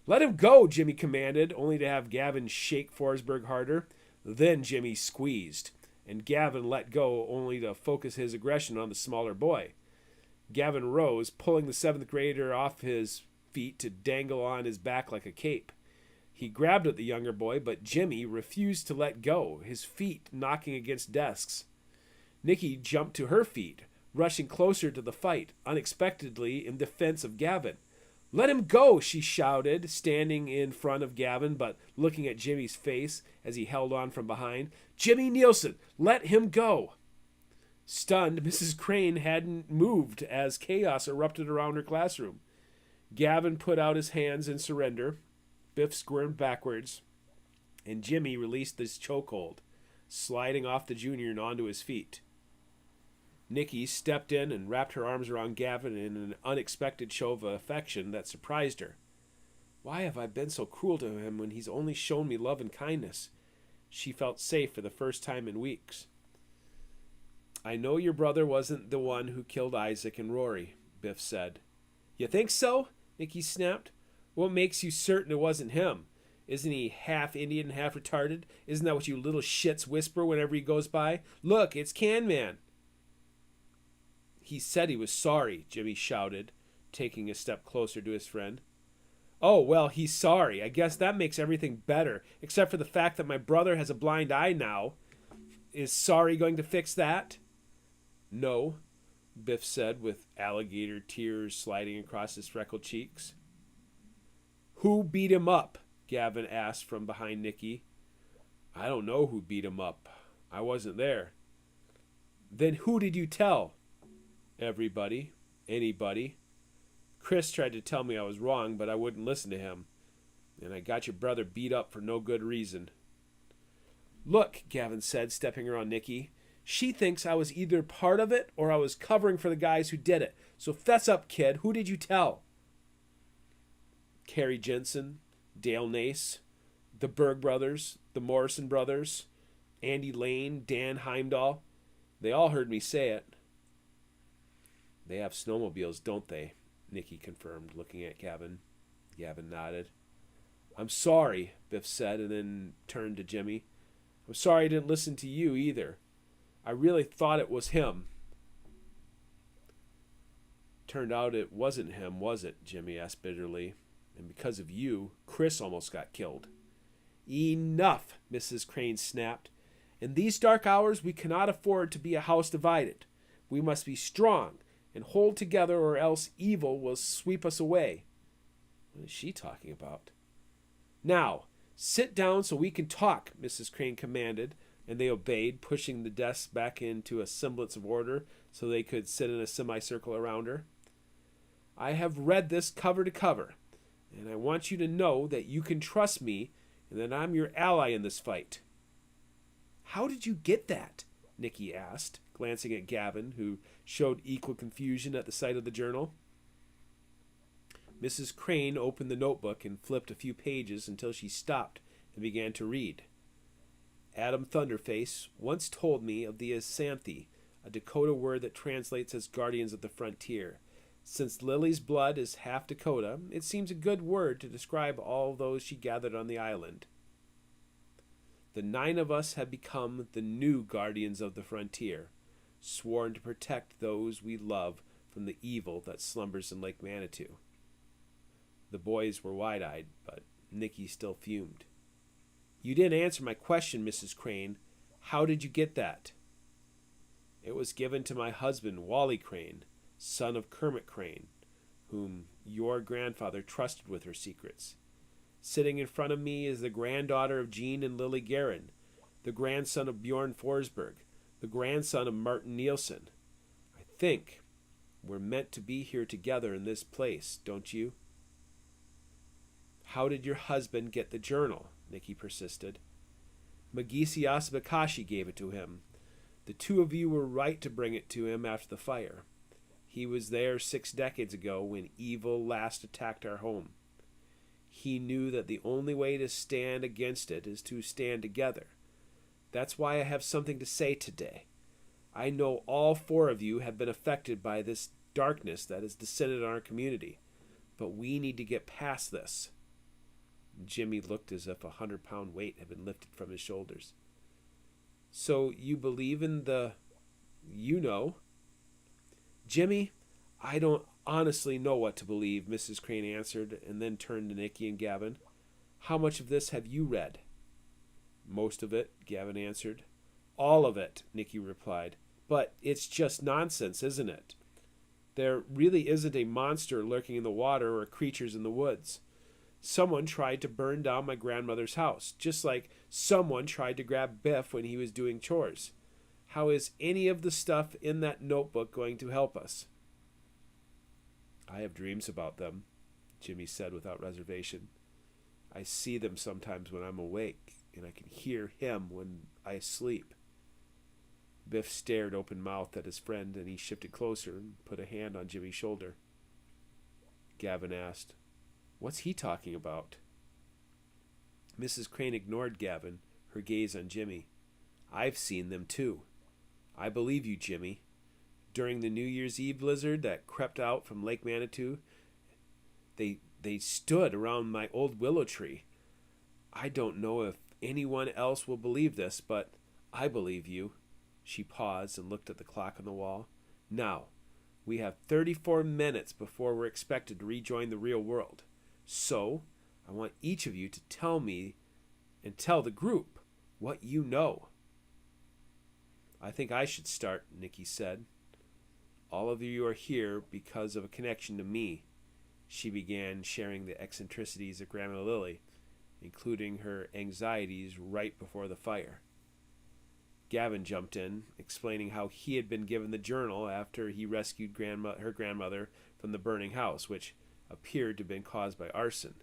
"Let him go," Jimmy commanded, only to have Gavin shake Forsberg harder. Then Jimmy squeezed, and Gavin let go, only to focus his aggression on the smaller boy. Gavin rose, pulling the 7th grader off his feet to dangle on his back like a cape. He grabbed at the younger boy, but Jimmy refused to let go, his feet knocking against desks. Nikki jumped to her feet, rushing closer to the fight, unexpectedly in defense of Gavin. "Let him go," she shouted, standing in front of Gavin but looking at Jimmy's face as he held on from behind. "Jimmy Nielsen, let him go." Stunned, Mrs. Crane hadn't moved as chaos erupted around her classroom. Gavin put out his hands in surrender. Biff squirmed backwards, and Jimmy released his chokehold, sliding off the junior and onto his feet. Nikki stepped in and wrapped her arms around Gavin in an unexpected show of affection that surprised her. "Why have I been so cruel to him when he's only shown me love and kindness?" She felt safe for the first time in weeks. "I know your brother wasn't the one who killed Isaac and Rory," Biff said. "You think so?" Nikki snapped. "What makes you certain it wasn't him? Isn't he half Indian, half retarded? Isn't that what you little shits whisper whenever he goes by? Look, it's Can Man." "He said he was sorry," Jimmy shouted, taking a step closer to his friend. "Oh, well, he's sorry. I guess that makes everything better, except for the fact that my brother has a blind eye now. Is sorry going to fix that?" "No," Biff said, with alligator tears sliding across his freckled cheeks. "Who beat him up?" Gavin asked from behind Nikki. "I don't know who beat him up. I wasn't there." "Then who did you tell?" "Everybody. Anybody. Chris tried to tell me I was wrong, but I wouldn't listen to him. And I got your brother beat up for no good reason." "Look," Gavin said, stepping around Nikki. "She thinks I was either part of it or I was covering for the guys who did it. So fess up, kid. Who did you tell?" "Carrie Jensen, Dale Nace, the Berg brothers, the Morrison brothers, Andy Lane, Dan Heimdall. They all heard me say it." "They have snowmobiles, don't they?" Nikki confirmed, looking at Gavin. Gavin nodded. "I'm sorry," Biff said, and then turned to Jimmy. "I'm sorry I didn't listen to you either. I really thought it was him." "Turned out it wasn't him, was it?" Jimmy asked bitterly. "And because of you, Chris almost got killed." "Enough," Mrs. Crane snapped. "In these dark hours, we cannot afford to be a house divided. We must be strong and hold together, or else evil will sweep us away." What is she talking about? "Now, sit down so we can talk," Mrs. Crane commanded, and they obeyed, pushing the desks back into a semblance of order so they could sit in a semicircle around her. "I have read this cover to cover, and I want you to know that you can trust me and that I'm your ally in this fight." "How did you get that?" Nikki asked, glancing at Gavin, who showed equal confusion at the sight of the journal. Mrs. Crane opened the notebook and flipped a few pages until she stopped and began to read. "Adam Thunderface once told me of the Asanthi, a Dakota word that translates as guardians of the frontier. Since Lily's blood is half Dakota, it seems a good word to describe all those she gathered on the island. The 9 of us have become the new guardians of the frontier, sworn to protect those we love from the evil that slumbers in Lake Manitou." The boys were wide-eyed, but Nikki still fumed. "You didn't answer my question, Mrs. Crane. How did you get that?" "It was given to my husband, Wally Crane, son of Kermit Crane, whom your grandfather trusted with her secrets. Sitting in front of me is the granddaughter of Jean and Lily Guerin, the grandson of Bjorn Forsberg, the grandson of Martin Nielsen. I think we're meant to be here together in this place, don't you?" "How did your husband get the journal?" Nikki persisted. "Magisi Asabakashi gave it to him. The 2 of you were right to bring it to him after the fire. He was there 6 decades ago when evil last attacked our home. He knew that the only way to stand against it is to stand together. That's why I have something to say today. I know all 4 of you have been affected by this darkness that has descended on our community, but we need to get past this." Jimmy looked as if a 100-pound weight had been lifted from his shoulders. "So you believe in the... "Jimmy, I don't honestly know what to believe," Mrs. Crane answered, and then turned to Nicky and Gavin. "How much of this have you read?" "Most of it," Gavin answered. "All of it," Nicky replied. "But it's just nonsense, isn't it? There really isn't a monster lurking in the water or creatures in the woods. Someone tried to burn down my grandmother's house, just like someone tried to grab Biff when he was doing chores. How is any of the stuff in that notebook going to help us?" "I have dreams about them," Jimmy said without reservation. "I see them sometimes when I'm awake, and I can hear him when I sleep." Biff stared open-mouthed at his friend, and he shifted closer and put a hand on Jimmy's shoulder. Gavin asked, "What's he talking about?" Mrs. Crane ignored Gavin, her gaze on Jimmy. "I've seen them too. I believe you, Jimmy. During the New Year's Eve blizzard that crept out from Lake Manitou, they stood around my old willow tree. I don't know if anyone else will believe this, but I believe you." She paused and looked at the clock on the wall. "Now, we have 34 minutes before we're expected to rejoin the real world. So, I want each of you to tell me and tell the group what you know." "I think I should start," Nicky said. "All of you are here because of a connection to me." She began sharing the eccentricities of Grandma Lily, including her anxieties right before the fire. Gavin jumped in, explaining how he had been given the journal after he rescued her grandmother from the burning house, which appeared to have been caused by arson.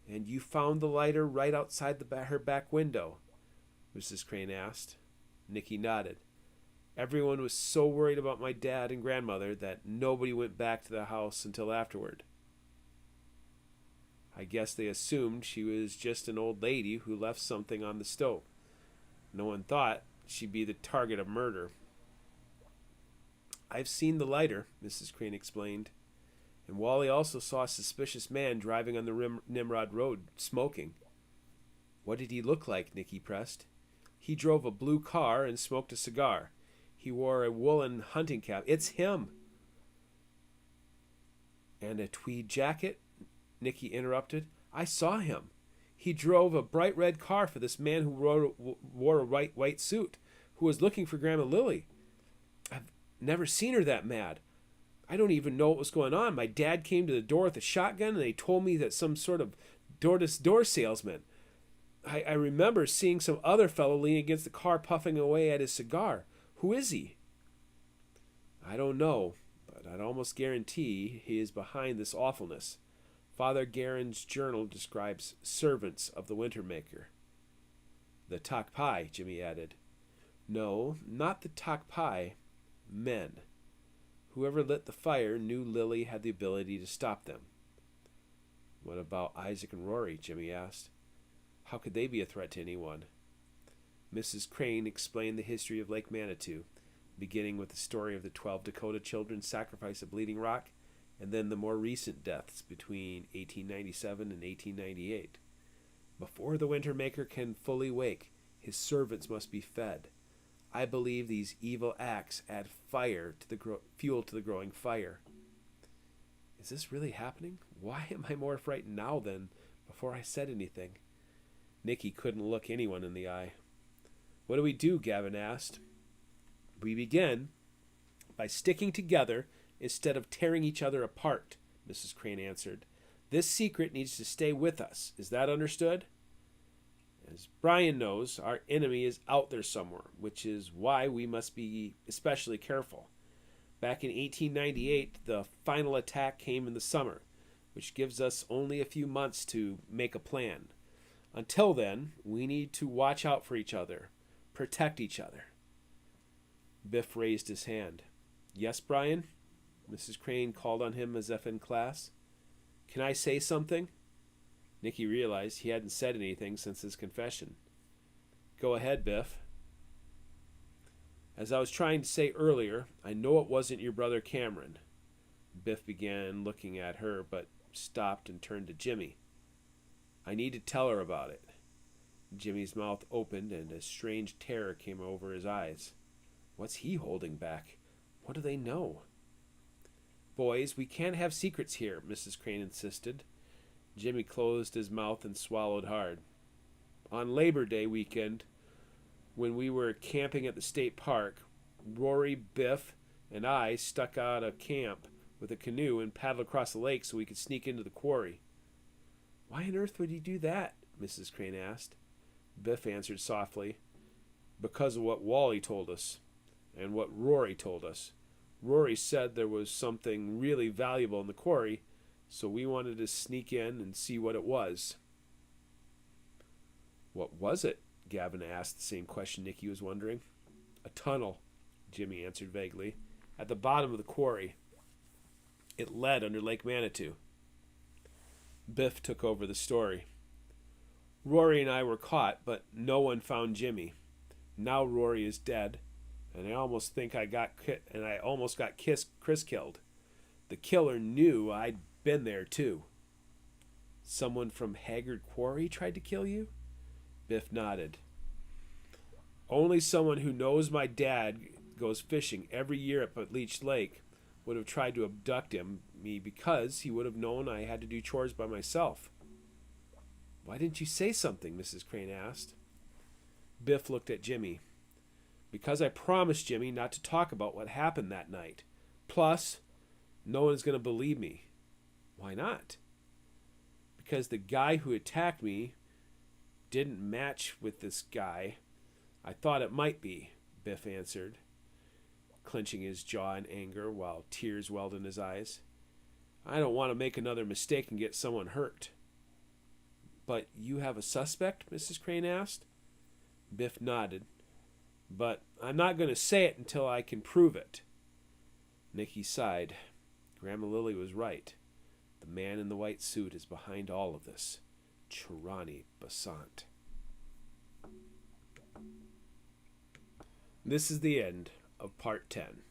"And you found the lighter right outside her back window?" Mrs. Crane asked. Nicky nodded. "Everyone was so worried about my dad and grandmother that nobody went back to the house until afterward. I guess they assumed she was just an old lady who left something on the stove. No one thought she'd be the target of murder." "I've seen the lighter," Mrs. Crane explained. "And Wally also saw a suspicious man driving on the Nimrod Road, smoking." "What did he look like?" Nicky pressed. "He drove a blue car and smoked a cigar. He wore a woolen hunting cap." "It's him!" "And a tweed jacket?" Nicky interrupted. "I saw him. He drove a bright red car for this man who wore a white suit, who was looking for Grandma Lily. I've never seen her that mad. I don't even know what was going on. My dad came to the door with a shotgun, and they told me that some sort of door-to-door salesman. I remember seeing some other fellow leaning against the car puffing away at his cigar. Who is he?" "I don't know, but I'd almost guarantee he is behind this awfulness. Father Garen's journal describes servants of the Wintermaker." "The Takpai," Jimmy added. "No, not the Takpai. Men. Whoever lit the fire knew Lily had the ability to stop them." "What about Isaac and Rory?" Jimmy asked. "How could they be a threat to anyone?" Mrs. Crane explained the history of Lake Manitou, beginning with the story of the 12 Dakota children sacrificed at Bleeding Rock, and then the more recent deaths between 1897 and 1898. "Before the Wintermaker can fully wake, his servants must be fed. I believe these evil acts add fuel to the growing fire." Is this really happening? Why am I more frightened now than before I said anything? Nicky couldn't look anyone in the eye. "What do we do?" Gavin asked. "We begin by sticking together instead of tearing each other apart," Mrs. Crane answered. "This secret needs to stay with us. Is that understood? As Brian knows, our enemy is out there somewhere, which is why we must be especially careful. Back in 1898, the final attack came in the summer, which gives us only a few months to make a plan. Until then, we need to watch out for each other, protect each other." Biff raised his hand. "Yes, Brian?" Mrs. Crane called on him as if in class. "Can I say something?" Nicky realized he hadn't said anything since his confession. Go ahead, Biff. As I was trying to say earlier, I know it wasn't your brother Cameron. Biff began looking at her, but stopped and turned to Jimmy. I need to tell her about it. Jimmy's mouth opened and a strange terror came over his eyes. What's he holding back? What do they know? Boys, we can't have secrets here, Mrs. Crane insisted. Jimmy closed his mouth and swallowed hard. On Labor Day weekend, when we were camping at the state park, Rory, Biff, and I stuck out of camp with a canoe and paddled across the lake so we could sneak into the quarry. Why on earth would you do that? Mrs. Crane asked. Biff answered softly, because of what Wally told us and what Rory told us. Rory said there was something really valuable in the quarry, so we wanted to sneak in and see what it was. What was it? Gavin asked the same question Nicky was wondering. A tunnel, Jimmy answered vaguely, at the bottom of the quarry. It led under Lake Manitou. Biff took over the story. Rory and I were caught, but no one found Jimmy. Now Rory is dead, and I almost got Chris killed. The killer knew I'd been there too. Someone from Haggard Quarry tried to kill you? Biff nodded. Only someone who knows my dad goes fishing every year up at Leech Lake would have tried to abduct me because he would have known I had to do chores by myself. Why didn't you say something? Mrs. Crane asked. Biff looked at Jimmy. Because I promised Jimmy not to talk about what happened that night. Plus, no one's going to believe me. Why not? Because the guy who attacked me didn't match with this guy. I thought it might be, Biff answered, clenching his jaw in anger while tears welled in his eyes. I don't want to make another mistake and get someone hurt. But you have a suspect? Mrs. Crane asked. Biff nodded. But I'm not going to say it until I can prove it. Nicky sighed. Grandma Lily was right. The man in the white suit is behind all of this. Chirani Basant. This is the end of part 10.